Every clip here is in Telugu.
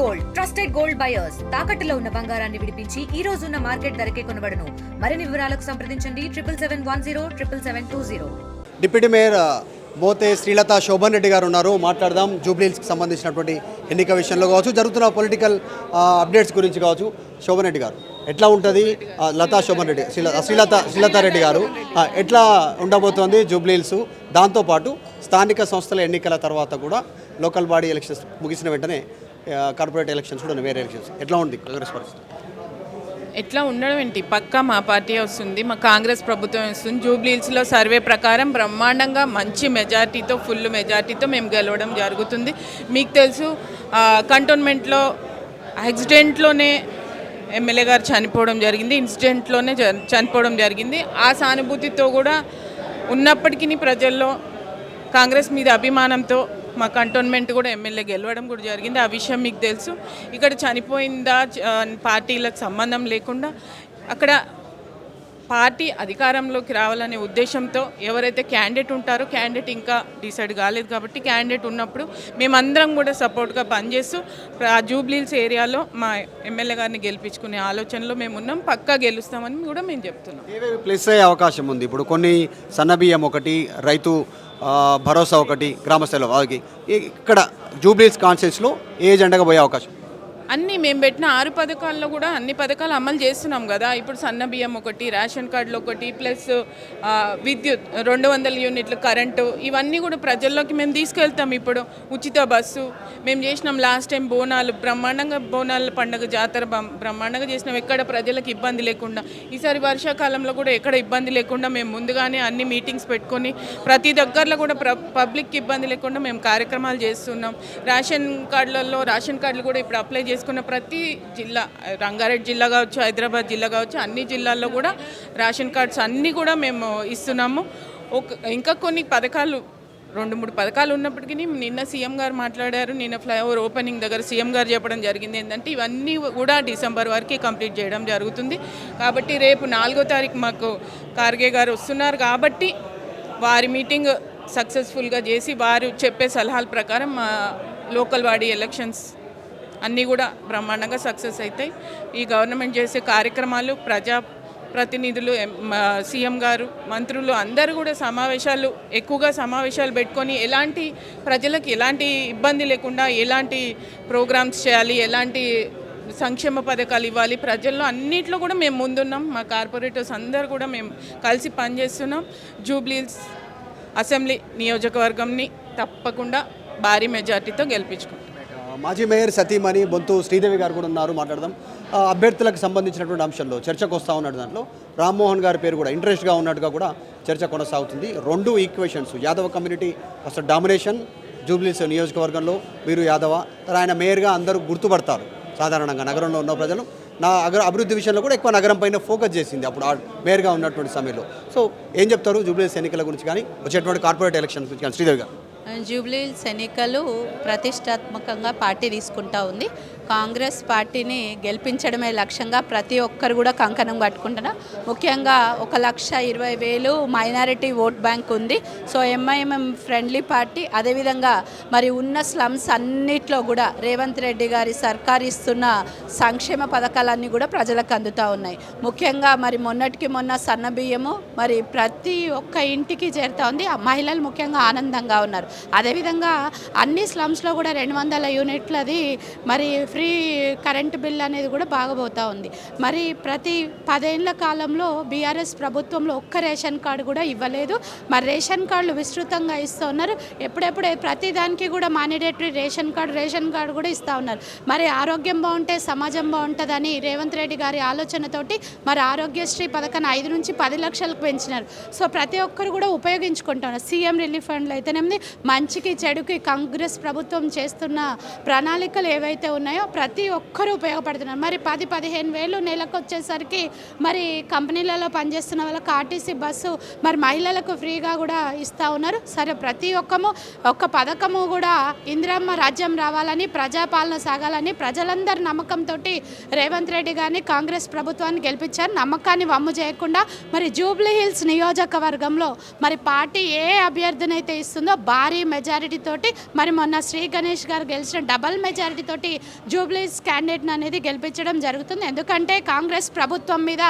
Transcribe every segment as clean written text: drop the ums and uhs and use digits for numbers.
గోల్డ్ ట్రస్టెడ్ గోల్డ్ బయర్స్ తాకట్టులో ఉన్న బంగారాన్ని విడిపించి ఈ రోజు ఉన్న మార్కెట్ ధరకే కొనబడును. మరిన్ని వివరాలకు సంప్రదించండి 77107720. డిప్యూటీ మేయర్ మోతే శ్రీలత శోభన్ రెడ్డి గారు ఉన్నారు. మాట్లాడదాం జూబ్లీహిల్స్కి సంబంధించినటువంటి ఎన్నిక విషయంలో కావచ్చు, జరుగుతున్న పొలిటికల్ అప్డేట్స్ గురించి కావచ్చు. శోభన్ రెడ్డి గారు ఎట్లా ఉంటుంది? శోభన్ రెడ్డి శ్రీలతారెడ్డి గారు ఎట్లా ఉండబోతోంది జూబ్లీహిల్స్? దాంతోపాటు స్థానిక సంస్థల ఎన్నికల తర్వాత కూడా లోకల్ బాడీ ఎలక్షన్స్ ముగిసిన వెంటనే కార్పొరేట్ ఎలక్షన్స్ కూడా వేరే ఎలక్షన్స్ ఎట్లా ఉంది కాంగ్రెస్ పరిస్థితి? ఎట్లా ఉండడం ఏంటి, పక్కా మా పార్టీ వస్తుంది, మా కాంగ్రెస్ ప్రభుత్వం వస్తుంది. జూబ్లీహిల్స్లో సర్వే ప్రకారం బ్రహ్మాండంగా మంచి మెజార్టీతో, ఫుల్ మెజార్టీతో మేము గెలవడం జరుగుతుంది. మీకు తెలుసు, కంటోన్మెంట్లో యాక్సిడెంట్లోనే ఎమ్మెల్యే గారు చనిపోవడం జరిగింది, ఇన్సిడెంట్లోనే చనిపోవడం జరిగింది. ఆ సానుభూతితో కూడా ఉన్నప్పటికీ ప్రజల్లో కాంగ్రెస్ మీద అభిమానంతో మా కంటోన్మెంట్ కూడా ఎమ్మెల్యే గెలవడం కూడా జరిగింది. ఆ విషయం మీకు తెలుసు. ఇక్కడ చనిపోయిందా పార్టీలకు సంబంధం లేకుండా అక్కడ పార్టీ అధికారంలోకి రావాలనే ఉద్దేశంతో ఎవరైతే క్యాండిడేట్ ఉంటారో, క్యాండిడేట్ ఇంకా డిసైడ్ కాలేదు కాబట్టి క్యాండిడేట్ ఉన్నప్పుడు మేమందరం కూడా సపోర్ట్గా పనిచేస్తూ ఆ జూబ్లీహిల్స్ ఏరియాలో మా ఎమ్మెల్యే గారిని గెలిపించుకునే ఆలోచనలో మేము ఉన్నాం. పక్కా గెలుస్తామని కూడా మేము చెప్తున్నాం. ఏవేవి ప్లేస్ అయ్యే అవకాశం ఉంది? ఇప్పుడు కొన్ని సన్నబియ్యం ఒకటి, రైతు భరోసా ఒకటి, గ్రామస్థాయిలో వాళ్ళకి ఇక్కడ జూబ్లీహిల్స్ కాన్స్టిట్యూన్సీలో ఏ జెండాగా పోయే అవకాశం? అన్నీ మేము పెట్టిన 6 పథకాల్లో కూడా అన్ని పథకాలు అమలు చేస్తున్నాం కదా. ఇప్పుడు సన్న బియ్యం ఒకటి, రేషన్ కార్డులు ఒకటి, ప్లస్ విద్యుత్ 200 యూనిట్లు కరెంటు, ఇవన్నీ కూడా ప్రజల్లోకి మేము తీసుకెళ్తాం. ఇప్పుడు ఉచిత బస్సు మేము చేసినాం. లాస్ట్ టైం బోనాలు బ్రహ్మాండంగా, బోనాల పండుగ జాతర బ్రహ్మాండంగా చేసినాం, ఎక్కడ ప్రజలకు ఇబ్బంది లేకుండా. ఈసారి వర్షాకాలంలో కూడా ఎక్కడ ఇబ్బంది లేకుండా మేము ముందుగానే అన్ని మీటింగ్స్ పెట్టుకొని ప్రతి దగ్గరలో కూడా పబ్లిక్కి ఇబ్బంది లేకుండా మేము కార్యక్రమాలు చేస్తున్నాం. రేషన్ కార్డులు కూడా ఇప్పుడు అప్లై చేసుకున్న ప్రతి జిల్లా, రంగారెడ్డి జిల్లా కావచ్చు, హైదరాబాద్ జిల్లా కావచ్చు, అన్ని జిల్లాల్లో కూడా రేషన్ కార్డ్స్ అన్నీ కూడా మేము ఇస్తున్నాము. ఇంకా కొన్ని పథకాలు 2-3 పథకాలు ఉన్నప్పటికీ నిన్న సీఎం గారు మాట్లాడారు. నిన్న ఫ్లైఓవర్ ఓపెనింగ్ దగ్గర సీఎం గారు చెప్పడం జరిగింది ఏంటంటే ఇవన్నీ కూడా డిసెంబర్ వరకు కంప్లీట్ చేయడం జరుగుతుంది. కాబట్టి రేపు 4వ తారీఖు మాకు ఖార్గే గారు వస్తున్నారు కాబట్టి వారి మీటింగ్ సక్సెస్ఫుల్గా చేసి వారు చెప్పే సలహాల ప్రకారం మా లోకల్ బాడీ ఎలక్షన్స్ అన్నీ కూడా బ్రహ్మాండంగా సక్సెస్ అవుతాయి. ఈ గవర్నమెంట్ చేసే కార్యక్రమాలు, ప్రజాప్రతినిధులు, సీఎం గారు, మంత్రులు అందరూ కూడా ఎక్కువగా సమావేశాలు పెట్టుకొని ప్రజలకు ఎలాంటి ఇబ్బంది లేకుండా ఎలాంటి ప్రోగ్రామ్స్ చేయాలి, ఎలాంటి సంక్షేమ పథకాలు ఇవ్వాలి, ప్రజల్లో అన్నిట్లో కూడా మేము ముందున్నాం. మా కార్పొరేటర్స్ అందరూ కూడా మేము కలిసి పనిచేస్తున్నాం. జూబ్లీహిల్స్ అసెంబ్లీ నియోజకవర్గంని తప్పకుండా భారీ మెజార్టీతో గెలిపించుకుంటాం. మాజీ మేయర్ సతీమణి బొంతు శ్రీదేవి గారు కూడా ఉన్నారు. మాట్లాడదాం. అభ్యర్థులకు సంబంధించినటువంటి అంశంలో చర్చకు వస్తూ ఉన్నాడు. దాంట్లో రామ్మోహన్ గారి పేరు కూడా ఇంట్రెస్ట్గా ఉన్నట్టుగా కూడా చర్చ కొనసాగుతుంది. 2 ఈక్వేషన్స్, యాదవ కమ్యూనిటీ అసలు డామినేషన్ జూబ్లీహిల్స్ నియోజకవర్గంలో, వీరు యాదవ, ఆయన మేయర్గా అందరూ గుర్తుపడతారు. సాధారణంగా నగరంలో ఉన్న ప్రజలు అభివృద్ధి విషయంలో కూడా ఎక్కువ నగరం పైన ఫోకస్ చేసింది అప్పుడు మేయర్గా ఉన్నటువంటి సమయంలో. సో ఏం చెప్తారు జూబ్లీహిల్స్ ఎన్నికల గురించి కానీ వచ్చేటువంటి కార్పొరేట్ ఎలక్షన్స్ గురించి కానీ శ్రీదేవి గారు? జూబ్లీహిల్స్ ఎన్నికలు ప్రతిష్టాత్మకంగా పార్టీ తీసుకుంటా ఉంది. కాంగ్రెస్ పార్టీని గెలిపించడమే లక్ష్యంగా ప్రతి ఒక్కరు కూడా కంకణం కట్టుకుంటున్నారు. ముఖ్యంగా 1,20,000 మైనారిటీ ఓట్ బ్యాంక్ ఉంది. So MIM friendly party. అదేవిధంగా మరి ఉన్న స్లమ్స్ అన్నిట్లో కూడా రేవంత్ రెడ్డి గారి సర్కారు ఇస్తున్న సంక్షేమ పథకాలన్నీ కూడా ప్రజలకు అందుతూ ఉన్నాయి. ముఖ్యంగా మరి మొన్నటికి మొన్న సన్న బియ్యము మరి ప్రతి ఒక్క ఇంటికి చేరుతూ ఉంది. మహిళలు ముఖ్యంగా ఆనందంగా ఉన్నారు. అదేవిధంగా అన్ని స్లమ్స్లో కూడా 200 యూనిట్లది మరి ఫ్రీ కరెంటు బిల్ అనేది కూడా బాగపోతూ ఉంది. మరి ప్రతి 10 ఏళ్ల కాలంలో బీఆర్ఎస్ ప్రభుత్వంలో ఒక్క రేషన్ కార్డు కూడా ఇవ్వలేదు. మరి రేషన్ కార్డులు విస్తృతంగా ఇస్తూ ఉన్నారు. ఎప్పుడెప్పుడే ప్రతి దానికి కూడా మానిడేటరీ రేషన్ కార్డు కూడా ఇస్తూ ఉన్నారు. మరి ఆరోగ్యం బాగుంటే సమాజం బాగుంటుందని రేవంత్ రెడ్డి గారి ఆలోచనతోటి మరి ఆరోగ్యశ్రీ పథకాన్ని 5 నుంచి 10 లక్షలకు పెంచినారు. సో ప్రతి ఒక్కరు కూడా ఉపయోగించుకుంటున్నారు. సీఎం రిలీఫ్ ఫండ్లు అయితేనేమి, మంచికి చెడుకి కాంగ్రెస్ ప్రభుత్వం చేస్తున్న ప్రణాళికలు ఏవైతే ఉన్నాయో ప్రతి ఒక్కరూ ఉపయోగపడుతున్నారు. మరి 10-15 వేలు నెలకు వచ్చేసరికి మరి కంపెనీలలో పనిచేస్తున్న వాళ్ళకి ఆర్టీసీ బస్సు మరి మహిళలకు ఫ్రీగా కూడా ఇస్తూ ఉన్నారు. సరే, ప్రతి ఒక్క పథకము కూడా ఇందిరమ్మ రాజ్యం రావాలని, ప్రజాపాలన సాగాలని ప్రజలందరి నమ్మకంతో రేవంత్ రెడ్డి గారిని కాంగ్రెస్ ప్రభుత్వాన్ని గెలిపించారు. నమ్మకాన్ని వమ్ము చేయకుండా మరి జూబ్లీహిల్స్ నియోజకవర్గంలో మరి పార్టీ ఏ అభ్యర్థినైతే ఇస్తుందో భారీ మెజారిటీ తోటి మరి మొన్న శ్రీ గణేష్ గారు గెలిచిన డబల్ మెజారిటీ తోటి జూబ్లీస్ క్యాండిడేట్ అనేది గెలిపించడం జరుగుతుంది. ఎందుకంటే కాంగ్రెస్ ప్రభుత్వం మీద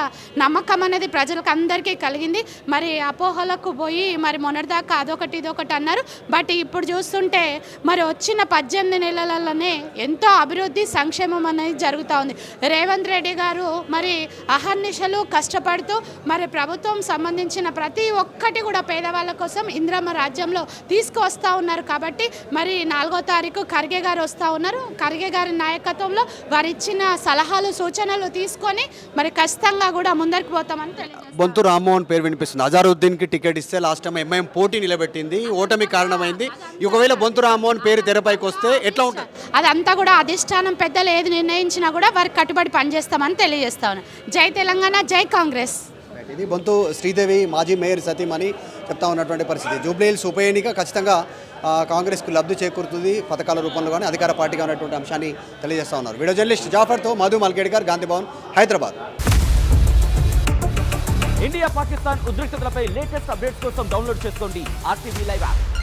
నమ్మకం అనేది ప్రజలకు అందరికీ కలిగింది. మరి అపోహలకు పోయి మరి మొన్నటిదాకా అదొకటి ఇదొకటి అన్నారు. బట్ ఇప్పుడు చూస్తుంటే మరి వచ్చిన 18 నెలలలోనే ఎంతో అభివృద్ధి సంక్షేమం అనేది జరుగుతూ ఉంది. రేవంత్ రెడ్డి గారు మరి అహర్నిశలు కష్టపడుతూ మరి ప్రభుత్వం సంబంధించిన ప్రతి ఒక్కటి కూడా పేదవాళ్ళ కోసం ఇందిరమ్మ రాజ్యంలో తీసుకువస్తూ ఉన్నారు. కాబట్టి మరి 4వ తారీఖు ఖర్గే గారు వస్తూ ఉన్నారు. ఖర్గే గారి నాయకత్వంలో వారు ఇచ్చిన సలహాలు సూచనలు తీసుకొని మరి ఖచ్చితంగా కూడా ముందరికి పోతామని తెలియజేస్తారు. బొంతు రామ్మోహన్ పేరు వినిపిస్తుంది. అజారుద్దీన్కి టికెట్ ఇస్తే లాస్ట్ టైం ఎంఐఎం పోటీ నిలబెట్టింది, ఓటమి కారణమైంది. ఒకవేళ బొంతు రామ్మోహన్ పేరు తెరపైకి వస్తే ఎట్లా ఉంటుంది? అదంతా కూడా అధిష్టానం పెద్దలు ఏది నిర్ణయించినా కూడా వారికి కట్టుబడి పనిచేస్తామని తెలియజేస్తాను. జై తెలంగాణ, జై కాంగ్రెస్. ఇది బొంతు శ్రీదేవి మాజీ మేయర్ సతీమణి చెప్తా ఉన్నటువంటి పరిస్థితి. జూబ్లీహిల్స్ ఉప ఎన్నిక ఖచ్చితంగా కాంగ్రెస్కు లబ్ధి చేకూరుతుంది పథకాల రూపంలో కానీ అధికార పార్టీగా ఉన్నటువంటి అంశాన్ని తెలియజేస్తా ఉన్నారు. వీడియో జర్నలిస్ట్ జాఫర్తో మధు మల్కేడ్కర్, గాంధీ భవన్, హైదరాబాద్. ఇండియా పాకిస్తాన్ ఉద్రిక్తతలపై లేటెస్ట్ అప్డేట్స్ కోసం డౌన్లోడ్ చేసుకోండి RTV లైవ్ యాప్.